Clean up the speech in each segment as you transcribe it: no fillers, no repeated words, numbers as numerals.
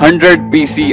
100 PC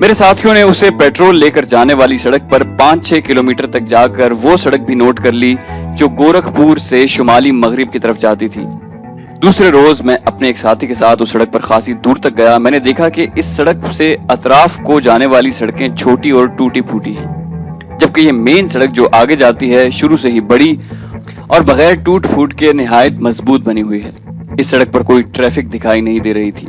میرے ساتھیوں نے اسے پیٹرول لے کر جانے والی سڑک پر 5-6 کلومیٹر تک جا کر وہ سڑک بھی نوٹ کر لی جو گورکھپور سے شمالی مغرب کی طرف جاتی تھی۔ دوسرے روز میں اپنے ایک ساتھی کے ساتھ اس سڑک پر خاصی دور تک گیا۔ میں نے دیکھا کہ اس سڑک سے اطراف کو جانے والی سڑکیں چھوٹی اور ٹوٹی پھوٹی ہیں، جبکہ یہ مین سڑک جو آگے جاتی ہے شروع سے ہی بڑی اور بغیر ٹوٹ پھوٹ کے نہایت مضبوط بنی ہوئی ہے۔ اس سڑک پر کوئی ٹریفک دکھائی نہیں دے رہی تھی۔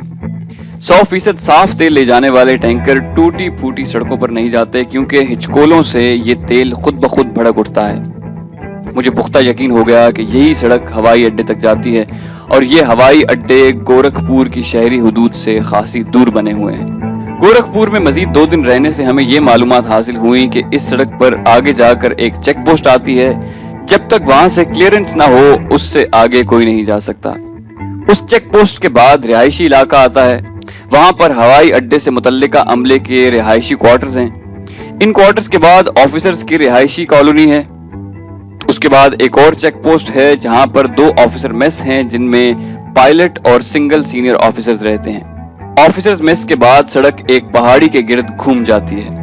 100% صاف تیل لے جانے والے ٹینکر ٹوٹی پھوٹی سڑکوں پر نہیں جاتے، کیونکہ ہچکولوں سے یہ تیل خود بخود بھڑک اٹھتا ہے۔ مجھے پختہ یقین ہو گیا کہ یہی سڑک ہوائی اڈے تک جاتی ہے، اور یہ ہوائی اڈے گورکھپور کی شہری حدود سے خاصی دور بنے ہوئے ہیں۔ گورکھپور میں مزید 2 دن رہنے سے ہمیں یہ معلومات حاصل ہوئی کہ اس سڑک پر آگے جا کر ایک چیک پوسٹ آتی ہے۔ جب تک وہاں سے کلیئرنس نہ ہو اس سے آگے کوئی نہیں جا سکتا۔ اس چیک پوسٹ کے بعد رہائشی علاقہ آتا ہے۔ وہاں پر ہوائی اڈے سے متعلقہ عملے کے رہائشی کوارٹرز ہیں۔ ان کوارٹرز کے بعد آفیسرز کی رہائشی کالونی ہے۔ اس کے بعد ایک اور چیک پوسٹ ہے جہاں پر 2 آفیسر میس ہیں، جن میں پائلٹ اور سنگل سینئر آفیسرز رہتے ہیں۔ آفیسرز میس کے بعد سڑک ایک پہاڑی کے گرد گھوم جاتی ہے۔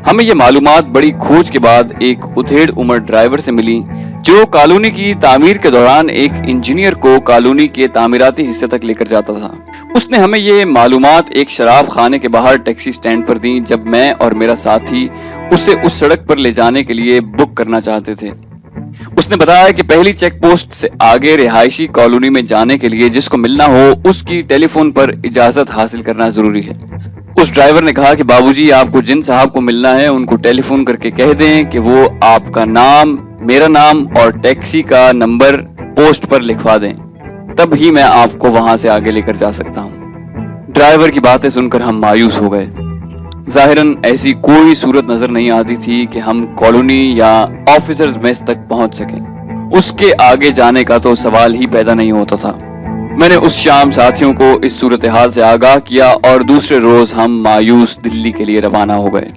ہمیں یہ معلومات بڑی کھوج کے بعد ایک ادھیڑ عمر ڈرائیور سے ملی جو کالونی کی تعمیر کے دوران ایک انجینئر کو کالونی کے تعمیراتی حصے تک لے کر جاتا تھا۔ اس نے ہمیں یہ معلومات ایک شراب خانے کے باہر ٹیکسی سٹینڈ پر دیں جب میں اور میرا ساتھی اسے اس سڑک پر لے جانے کے لیے بک کرنا چاہتے تھے۔ اس نے بتایا کہ پہلی چیک پوسٹ سے آگے رہائشی کالونی میں جانے کے لیے جس کو ملنا ہو اس کی ٹیلی فون پر اجازت حاصل کرنا ضروری ہے۔ اس ڈرائیور نے کہا کہ بابو جی آپ کو جن صاحب کو ملنا ہے ان کو ٹیلی فون کر کے کہہ دیں کہ وہ آپ کا نام، میرا نام اور ٹیکسی کا نمبر پوسٹ پر لکھوا دیں، تب ہی میں آپ کو وہاں سے آگے لے کر جا سکتا ہوں۔ ڈرائیور کی باتیں سن کر ہم مایوس ہو گئے۔ ظاہراً ایسی کوئی صورت نظر نہیں آتی تھی کہ ہم کالونی یا آفیسرز میس تک پہنچ سکیں۔ اس کے آگے جانے کا تو سوال ہی پیدا نہیں ہوتا تھا۔ میں نے اس شام ساتھیوں کو اس صورتحال سے آگاہ کیا اور دوسرے روز ہم مایوس دلی کے لیے روانہ ہو گئے۔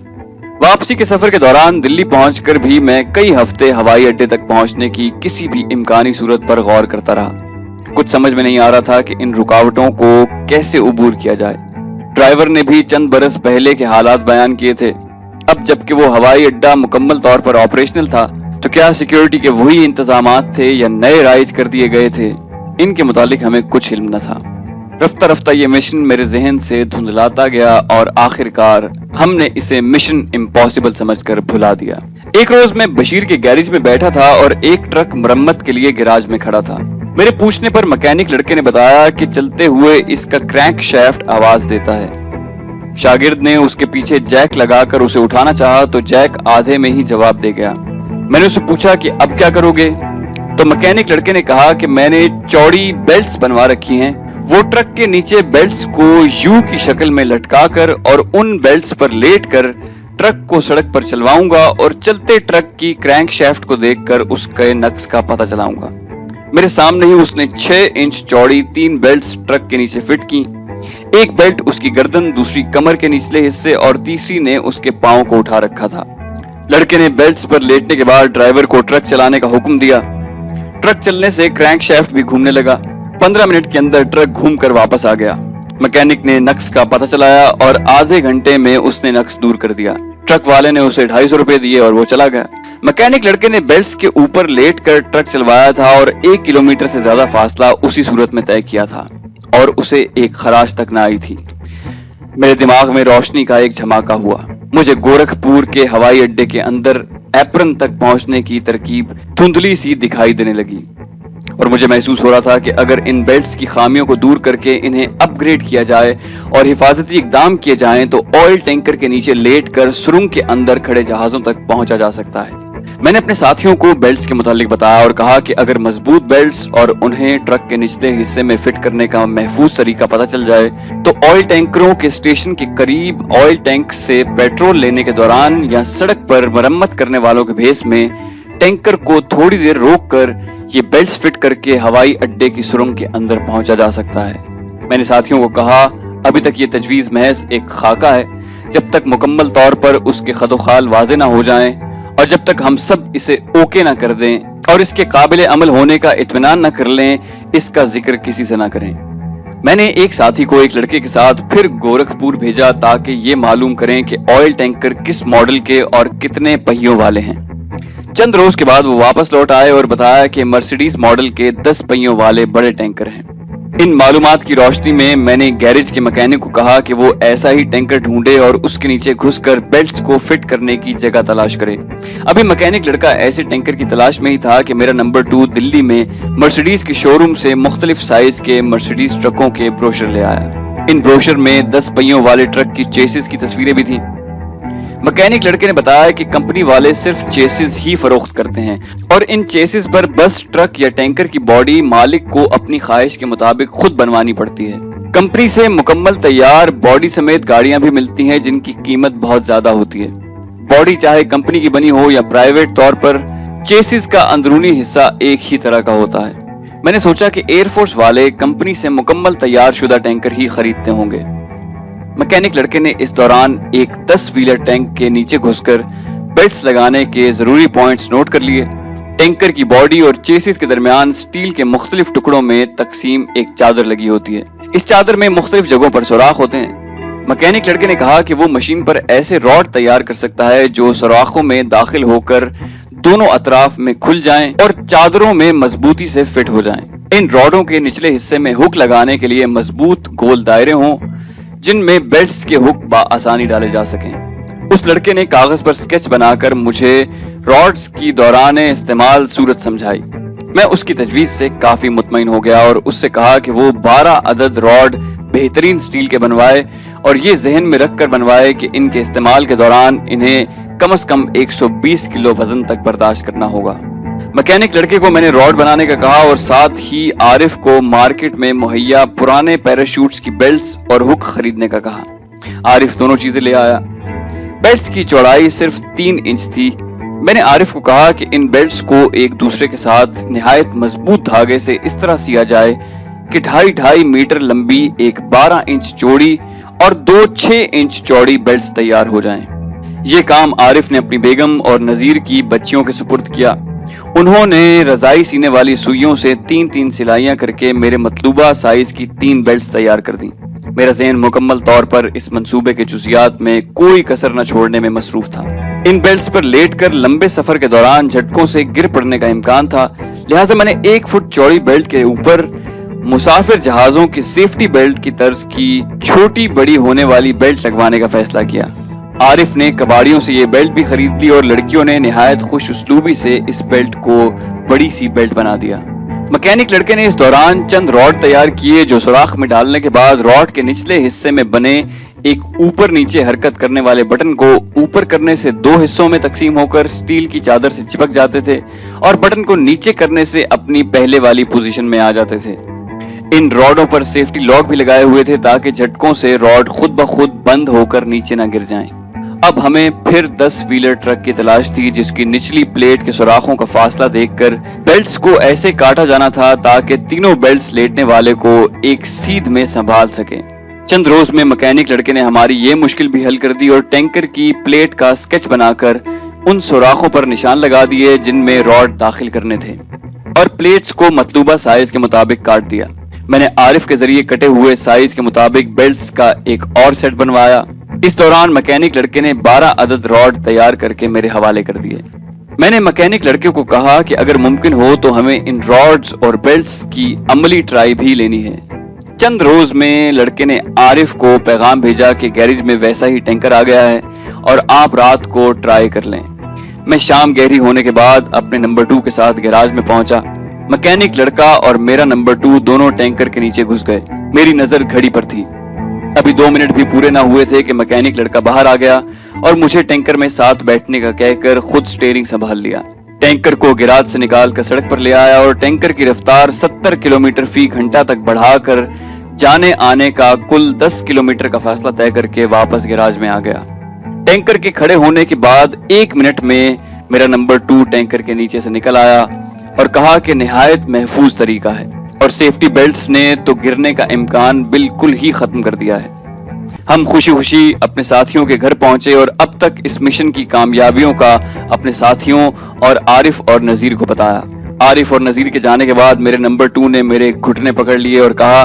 واپسی کے سفر کے دوران دلی پہنچ کر بھی میں کئی ہفتے ہوائی اڈے تک پہنچنے کی کسی بھی امکانی صورت پر غور کرتا رہا۔ کچھ سمجھ میں نہیں آ رہا تھا کہ ان رکاوٹوں کو کیسے عبور کیا جائے۔ ڈرائیور نے بھی چند برس پہلے کے حالات بیان کیے تھے۔ اب جبکہ وہ ہوائی اڈا مکمل طور پر آپریشنل تھا تو کیا سیکیورٹی کے وہی انتظامات تھے یا نئے رائج کر دیے گئے تھے، ان کے متعلق ہمیں کچھ علم نہ تھا۔ رفتہ رفتہ یہ مشن میرے ذہن سے دھندلاتا گیا اور آخرکار ہم نے اسے مشن امپاسبل سمجھ کر بھلا دیا۔ ایک روز میں بشیر کے گیریج میں بیٹھا تھا اور ایک ٹرک مرمت کے لیے گیراج میں کھڑا تھا۔ میرے پوچھنے پر مکینک لڑکے نے بتایا کہ چلتے ہوئے اس کا کرینک شافٹ آواز دیتا ہے۔ شاگرد نے اس کے پیچھے جیک لگا کر اسے اٹھانا چاہا تو جیک آدھے میں ہی جواب دے گیا۔ میں نے اسے پوچھا کہ اب کیا کرو گے؟ تو مکینک لڑکے نے کہا کہ میں نے چوڑی بیلٹس بنوا رکھی ہیں، وہ ٹرک کے نیچے بیلٹس کو یو کی شکل میں لٹکا کر اور ان بیلٹس پر لیٹ کر ٹرک کو سڑک پر چلواؤں گا اور چلتے ٹرک کی کرینک شافٹ کو دیکھ کر اس کے نقص کا پتہ چلاؤں گا۔ میرے سامنے ہی اس نے 6 انچ چوڑی 3 بیلٹس ٹرک کے نیچے فٹ کی۔ ایک بیلٹ اس کی گردن، دوسری کمر کے نچلے حصے اور تیسری نے اس کے پاؤں کو اٹھا رکھا تھا۔ لڑکے نے بیلٹس پر لیٹنے کے بعد ڈرائیور کو ٹرک چلانے کا حکم دیا۔ ٹرک چلنے سے کرینک شافٹ بھی گھومنے لگا۔ 15 منٹ کے اندر ٹرک گھوم کر واپس آ گیا۔ مکینک نے نقص کا پتہ چلایا اور آدھے گھنٹے میں اس نے نقص دور کر دیا۔ ٹرک والے نے اسے 250 روپے دیے اور وہ چلا گیا۔ مکینک لڑکے نے بیلٹس کے اوپر لیٹ کر ٹرک چلوایا تھا اور 1 کلومیٹر سے زیادہ فاصلہ اسی صورت میں طے کیا تھا اور اسے ایک خراش تک نہ آئی تھی۔ میرے دماغ میں روشنی کا ایک جھماکا ہوا۔ مجھے گورکھپور کے ہوائی اڈے کے اندر ایپرن تک پہنچنے کی ترکیب دھندلی سی دکھائی دینے لگی اور مجھے محسوس ہو رہا تھا کہ اگر ان بیلٹس کی خامیوں کو دور کر کے انہیں اپ گریڈ کیا جائے اور حفاظتی اقدام کیے جائیں تو آئل ٹینکر کے نیچے لیٹ کر سرنگ کے اندر کھڑے جہازوں تک پہنچا جا سکتا ہے۔ میں نے اپنے ساتھیوں کو بیلٹس کے متعلق بتایا اور کہا کہ اگر مضبوط بیلٹس اور انہیں ٹرک کے نچلے حصے میں فٹ کرنے کا محفوظ طریقہ پتہ چل جائے تو آئل ٹینکروں کے اسٹیشن کے قریب آئل ٹینک سے پیٹرول لینے کے دوران یا سڑک پر مرمت کرنے والوں کے بھیس میں ٹینکر کو تھوڑی دیر روک کر یہ بیلٹس فٹ کر کے ہوائی اڈے کی سرنگ کے اندر پہنچا جا سکتا ہے۔ میں نے ساتھیوں کو کہا ابھی تک یہ تجویز محض ایک خاکہ ہے، جب تک مکمل طور پر اس کے خد و خال واضح نہ ہو جائیں اور جب تک ہم سب اسے اوکے نہ کر دیں اور اس کے قابل عمل ہونے کا اطمینان نہ کر لیں اس کا ذکر کسی سے نہ کریں۔ میں نے ایک ساتھی کو ایک لڑکے کے ساتھ پھر گورکھپور بھیجا تاکہ یہ معلوم کریں کہ آئل ٹینکر کس ماڈل کے اور کتنے پہیوں والے ہیں۔ چند روز کے بعد وہ واپس لوٹ آئے اور بتایا کہ مرسیڈیز ماڈل کے 10 پہیوں والے بڑے ٹینکر ہیں۔ ان معلومات کی روشنی میں نے گیریج کے مکینک کو کہا کہ وہ ایسا ہی ٹینکر ڈھونڈے اور اس کے نیچے گھس کر بیلٹس کو فٹ کرنے کی جگہ تلاش کرے۔ ابھی مکینک لڑکا ایسے ٹینکر کی تلاش میں ہی تھا کہ میرا نمبر 2 دلی میں مرسیڈیز کے شو روم سے مختلف سائز کے مرسیڈیز ٹرکوں کے بروشر لے آیا۔ ان بروشر میں 10 پہیوں والے ٹرک کی چیسز کی تصویریں بھی تھیں۔ مکینک لڑکے نے بتایا کہ کمپنی والے صرف چیسز ہی فروخت کرتے ہیں اور ان چیسز پر بس، ٹرک یا ٹینکر کی باڈی مالک کو اپنی خواہش کے مطابق خود بنوانی پڑتی ہے۔ کمپنی سے مکمل تیار باڈی سمیت گاڑیاں بھی ملتی ہیں جن کی قیمت بہت زیادہ ہوتی ہے۔ باڈی چاہے کمپنی کی بنی ہو یا پرائیویٹ طور پر، چیسز کا اندرونی حصہ ایک ہی طرح کا ہوتا ہے۔ میں نے سوچا کہ ایئر فورس والے کمپنی سے مکمل تیار شدہ ٹینکر ہی خریدتے ہوں گے۔ مکینک لڑکے نے اس دوران ایک 10 ویلر ٹینک کے نیچے گھس کر بیلٹس لگانے کے ضروری پوائنٹس نوٹ کر لیے۔ ٹینکر کی باڈی اور چیسز کے درمیان سٹیل کے مختلف ٹکڑوں میں تقسیم ایک چادر لگی ہوتی ہے۔ اس چادر میں مختلف جگہوں پر سوراخ ہوتے ہیں۔ مکینک لڑکے نے کہا کہ وہ مشین پر ایسے راڈ تیار کر سکتا ہے جو سوراخوں میں داخل ہو کر دونوں اطراف میں کھل جائیں اور چادروں میں مضبوطی سے فٹ ہو جائیں۔ ان راڈوں کے نچلے حصے میں ہک لگانے کے لیے مضبوط گول دائرے ہوں جن میں بیلٹس کے ہک بآسانی ڈالے جا سکیں۔ اس لڑکے نے کاغذ پر سکیچ بنا کر مجھے راڈز کی دوران استعمال صورت سمجھائی۔ میں اس کی تجویز سے کافی مطمئن ہو گیا اور اس سے کہا کہ وہ 12 عدد راڈ بہترین سٹیل کے بنوائے اور یہ ذہن میں رکھ کر بنوائے کہ ان کے استعمال کے دوران انہیں کم از کم 120 کلو وزن تک برداشت کرنا ہوگا۔ مکینک لڑکے کو میں نے راڈ بنانے کا کہا اور ساتھ ہی عارف کو مارکیٹ میں مہیا پرانے پیراشوٹس کی بیلٹس اور ہک خریدنے کا کہا۔ عارف دونوں چیزیں لے آیا۔ بیلٹس کی چوڑائی صرف 3 انچ تھی۔ میں نے عارف کو کہا کہ ان بیلٹس کو ایک دوسرے کے ساتھ نہایت مضبوط دھاگے سے اس طرح سیا جائے کہ 2.5 میٹر لمبی ایک 12 انچ چوڑی اور 2 6 انچ چوڑی بیلٹس تیار ہو جائیں۔ یہ کام عارف نے اپنی بیگم اور نذیر کی بچیوں کے سپرد کیا۔ انہوں نے رضائی سینے والی سوئیوں سے 3 سلائیاں کر کے میرے مطلوبہ سائز کی 3 بیلٹس تیار کر دیں۔ میرا ذہن مکمل طور پر اس منصوبے کے جزیات میں کوئی کسر نہ چھوڑنے میں مصروف تھا۔ ان بیلٹس پر لیٹ کر لمبے سفر کے دوران جھٹکوں سے گر پڑنے کا امکان تھا، لہٰذا میں نے 1 فٹ چوڑی بیلٹ کے اوپر مسافر جہازوں کی سیفٹی بیلٹ کی طرز کی چھوٹی بڑی ہونے والی بیلٹ لگوانے کا فیصلہ کیا۔ عارف نے کباڑیوں سے یہ بیلٹ بھی خرید لی اور لڑکیوں نے نہایت خوش اسلوبی سے اس بیلٹ کو بڑی سی بیلٹ بنا دیا۔ مکینک لڑکے نے اس دوران چند راڈ تیار کیے جو سوراخ میں ڈالنے کے بعد راڈ کے نچلے حصے میں بنے ایک اوپر نیچے حرکت کرنے والے بٹن کو اوپر کرنے سے 2 حصوں میں تقسیم ہو کر سٹیل کی چادر سے چپک جاتے تھے اور بٹن کو نیچے کرنے سے اپنی پہلے والی پوزیشن میں آ جاتے تھے۔ ان راڈوں پر سیفٹی لاک بھی لگائے ہوئے تھے تاکہ جھٹکوں سے راڈ خود بخود بند ہو کر نیچے نہ گر جائیں۔ اب ہمیں پھر 10 ویلر ٹرک کی تلاش تھی جس کی نچلی پلیٹ کے سوراخوں کا فاصلہ دیکھ کر بیلٹس کو ایسے کاٹا جانا تھا تاکہ تینوں بیلٹس لیٹنے والے کو ایک سیدھ میں سنبھال سکیں۔ چند روز میں مکینک لڑکے نے ہماری یہ مشکل بھی حل کر دی اور ٹینکر کی پلیٹ کا سکیچ بنا کر ان سوراخوں پر نشان لگا دیے جن میں راڈ داخل کرنے تھے اور پلیٹس کو مطلوبہ سائز کے مطابق کاٹ دیا۔ میں نے عارف کے ذریعے کٹے ہوئے سائز کے مطابق بیلٹس کا ایک اور سیٹ بنوایا۔ اس دوران مکینک لڑکے نے 12 عدد راڈ تیار کر کے میرے حوالے کر دیے۔ میں نے مکینک لڑکے کو کہا کہ اگر ممکن ہو تو ہمیں ان راڈز اور بیلٹس کی عملی ٹرائی بھی لینی ہے۔ چند روز میں لڑکے نے عارف کو پیغام بھیجا کہ گیریج میں ویسا ہی ٹینکر آ گیا ہے اور آپ رات کو ٹرائی کر لیں۔ میں شام گہری ہونے کے بعد اپنے نمبر 2 کے ساتھ گیراج میں پہنچا۔ مکینک لڑکا اور میرا نمبر 2 دونوں ٹینکر کے نیچے گھس گئے۔ میری نظر گھڑی پر تھی۔ ابھی 2 منٹ بھی پورے نہ ہوئے تھے کہ مکینک لڑکا باہر آ گیا اور مجھے ٹینکر میں ساتھ بیٹھنے کا کہہ کر خود سٹیئرنگ سنبھال لیا۔ ٹینکر کو گیراج سے نکال کر سڑک پر لے آیا اور ٹینکر کی رفتار 70 کلومیٹر فی گھنٹہ تک بڑھا کر جانے آنے کا کل 10 کلومیٹر کا فاصلہ طے کر کے واپس گیراج میں آ گیا۔ ٹینکر کے کھڑے ہونے کے بعد 1 منٹ میں میرا نمبر 2 ٹینکر کے نیچے سے نکل آیا اور کہا کہ نہایت محفوظ طریقہ ہے اور سیفٹی بیلٹس نے تو گرنے کا امکان بالکل ہی ختم کر دیا ہے۔ ہم خوشی خوشی اپنے ساتھیوں کے گھر پہنچے اور اب تک اس مشن کی کامیابیوں کا اپنے ساتھیوں اور عارف اور نذیر کو بتایا۔ عارف اور نذیر کے جانے کے بعد میرے نمبر 2 نے میرے گھٹنے پکڑ لیے اور کہا،